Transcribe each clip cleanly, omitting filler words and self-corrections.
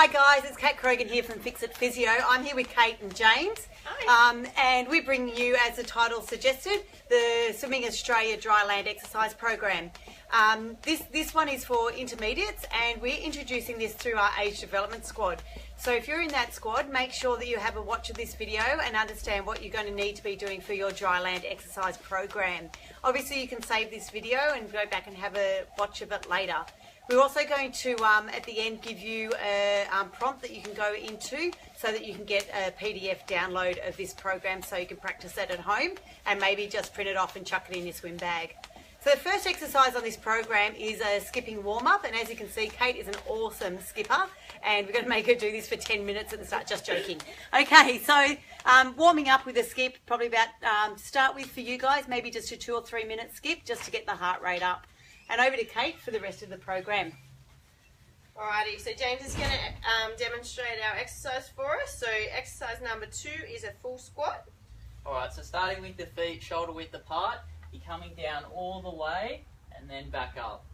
Hi guys, it's Kate Krogan here from Fix It Physio. I'm here with Kate and James. Hi. And we bring you, as the title suggested, the Swimming Australia Dry Land Exercise Program. This one is for intermediates, and we're introducing this through our age development squad. So if you're in that squad, make sure that you have a watch of this video and understand what you're going to need to be doing for your dry land exercise program. Obviously you can save this video and go back and have a watch of it later. We're also going to, at the end, give you a prompt that you can go into so that you can get a PDF download of this program so you can practice that at home and maybe just print it off and chuck it in your swim bag. So the first exercise on this program is a skipping warm-up, and as you can see, Kate is an awesome skipper, and we're going to make her do this for 10 minutes at the start, just joking. Okay, so warming up with a skip, probably about, start with for you guys, maybe just a 2 or 3 minute skip just to get the heart rate up. And over to Kate for the rest of the program. Alrighty, so James is going to demonstrate our exercise for us. So exercise number 2 is a full squat. Alright, so starting with the feet shoulder width apart, you're coming down all the way and then back up.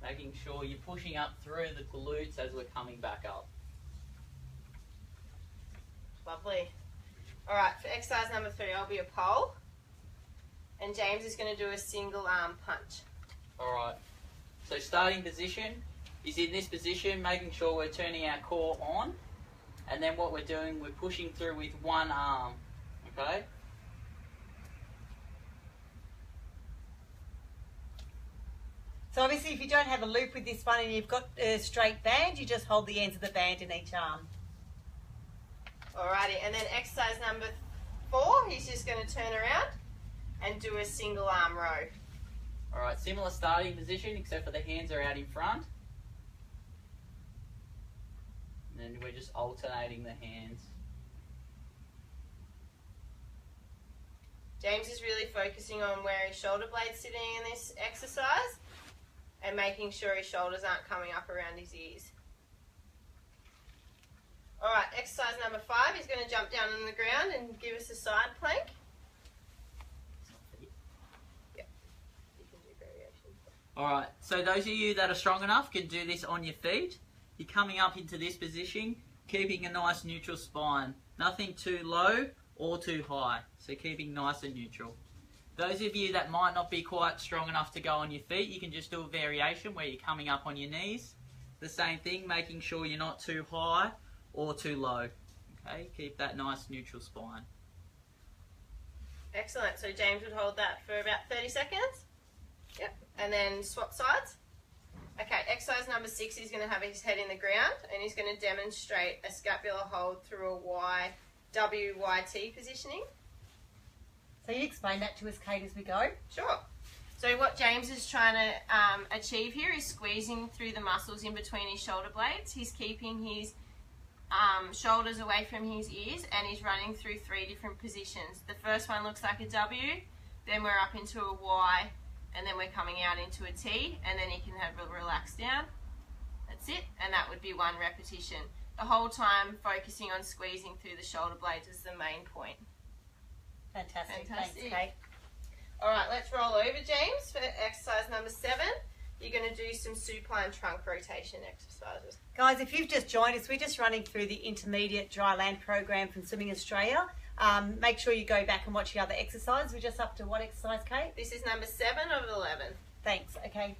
Making sure you're pushing up through the glutes as we're coming back up. Lovely. Alright, for exercise number 3, I'll be a pole. And James is going to do a single arm punch. Alright, so starting position is in this position, making sure we're turning our core on, and then what we're doing, we're pushing through with one arm, okay? So obviously if you don't have a loop with this one and you've got a straight band, you just hold the ends of the band in each arm. Alrighty, and then exercise number 4, he's just going to turn around and do a single arm row. Alright, similar starting position except for the hands are out in front. And then we're just alternating the hands. James is really focusing on where his shoulder blade's sitting in this exercise and making sure his shoulders aren't coming up around his ears. Alright, exercise number 5, he's going to jump down on the ground and give us a side plank. Alright, so those of you that are strong enough can do this on your feet. You're coming up into this position, keeping a nice neutral spine. Nothing too low or too high, so keeping nice and neutral. Those of you that might not be quite strong enough to go on your feet, you can just do a variation where you're coming up on your knees. The same thing, making sure you're not too high or too low. Okay, keep that nice neutral spine. Excellent, so James would hold that for about 30 seconds. Yep, and then swap sides. Okay, exercise number 6, he's going to have his head in the ground and he's going to demonstrate a scapular hold through a WYT positioning. So you explain that to us, Kate, as we go. Sure. So what James is trying to achieve here is squeezing through the muscles in between his shoulder blades. He's keeping his shoulders away from his ears and he's running through 3 different positions. The first one looks like a W, then we're up into a Y, and then we're coming out into a T, and then you can have a relax down. That's it, and that would be 1 repetition. The whole time focusing on squeezing through the shoulder blades is the main point. Fantastic. Fantastic. Thanks, Kate. Alright, let's roll over, James, for exercise number 7. You're going to do some supine trunk rotation exercises. Guys, if you've just joined us, we're just running through the intermediate dry land program from Swimming Australia. Make sure you go back and watch the other exercise. We're just up to what exercise, Kate? This is number 7 of 11. Thanks, okay.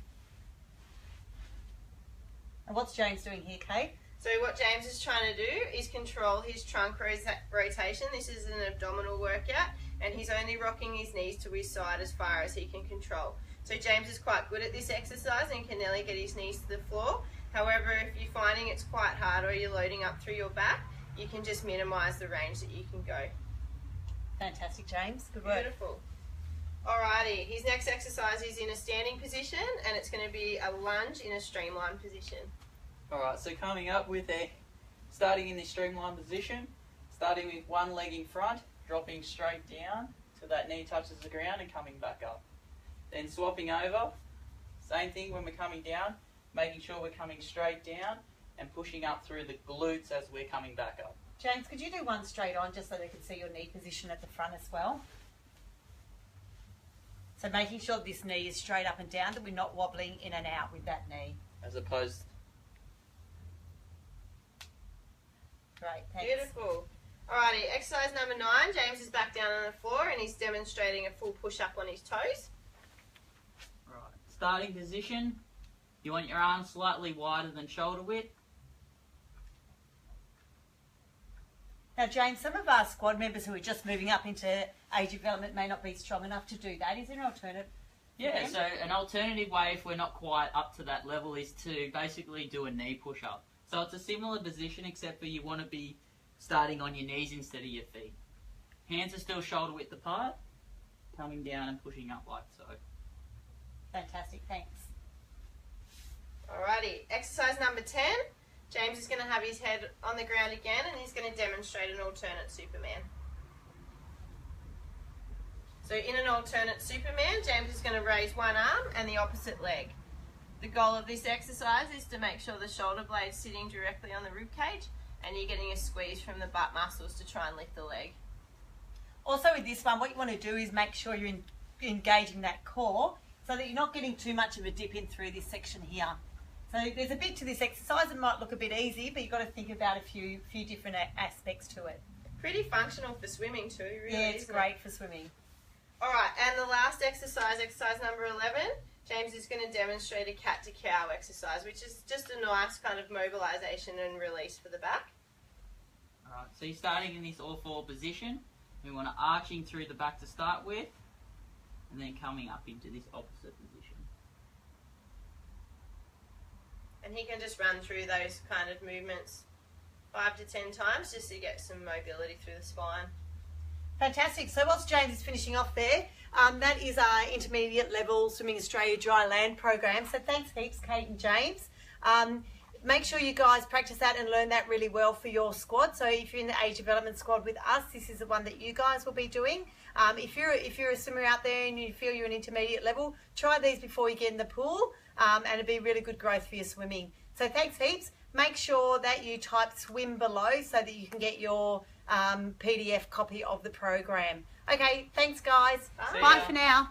And what's James doing here, Kate? So what James is trying to do is control his trunk rotation. This is an abdominal workout, and he's only rocking his knees to his side as far as he can control. So James is quite good at this exercise and can nearly get his knees to the floor. However, if you're finding it's quite hard or you're loading up through your back, you can just minimise the range that you can go. Fantastic, James. Good work. Beautiful. Alrighty, his next exercise is in a standing position, and it's going to be a lunge in a streamline position. Alright, so coming up with starting in the streamline position, starting with one leg in front, dropping straight down so that knee touches the ground and coming back up. Then swapping over, same thing when we're coming down, making sure we're coming straight down and pushing up through the glutes as we're coming back up. James, could you do one straight on just so they can see your knee position at the front as well? So making sure this knee is straight up and down, that we're not wobbling in and out with that knee. As opposed great. Thanks. Beautiful. Alrighty, exercise number 9. James is back down on the floor and he's demonstrating a full push-up on his toes. Right. Starting position. You want your arms slightly wider than shoulder width. Now, James, some of our squad members who are just moving up into age development may not be strong enough to do that. Is there an alternative? Yeah, so an alternative way, if we're not quite up to that level, is to basically do a knee push-up. So it's a similar position, except for you want to be starting on your knees instead of your feet. Hands are still shoulder width apart, coming down and pushing up like so. Fantastic, thanks. Alrighty, exercise number 10. James is going to have his head on the ground again and he's going to demonstrate an alternate Superman. So in an alternate Superman, James is going to raise one arm and the opposite leg. The goal of this exercise is to make sure the shoulder blade's sitting directly on the rib cage and you're getting a squeeze from the butt muscles to try and lift the leg. Also with this one, what you want to do is make sure you're engaging that core so that you're not getting too much of a dip in through this section here. So there's a bit to this exercise. It might look a bit easy, but you've got to think about a few different aspects to it. Pretty functional for swimming too, really. Yeah, it's great for swimming. Alright, and the last exercise, exercise number 11, James is going to demonstrate a cat-to-cow exercise, which is just a nice kind of mobilisation and release for the back. Alright, so you're starting in this all-four position. We want to arching through the back to start with, and then coming up into this opposite position. And he can just run through those kind of movements 5 to 10 times just to get some mobility through the spine. Fantastic. So whilst James is finishing off there, that is our intermediate level Swimming Australia Dry Land program. So thanks heaps, Kate and James. Make sure you guys practice that and learn that really well for your squad. So if you're in the age development squad with us, this is the one that you guys will be doing. If you're a swimmer out there and you feel you're an intermediate level, try these before you get in the pool, and it'll be really good growth for your swimming. So thanks heaps. Make sure that you type swim below so that you can get your PDF copy of the program. Okay, thanks guys. Bye. Bye for now.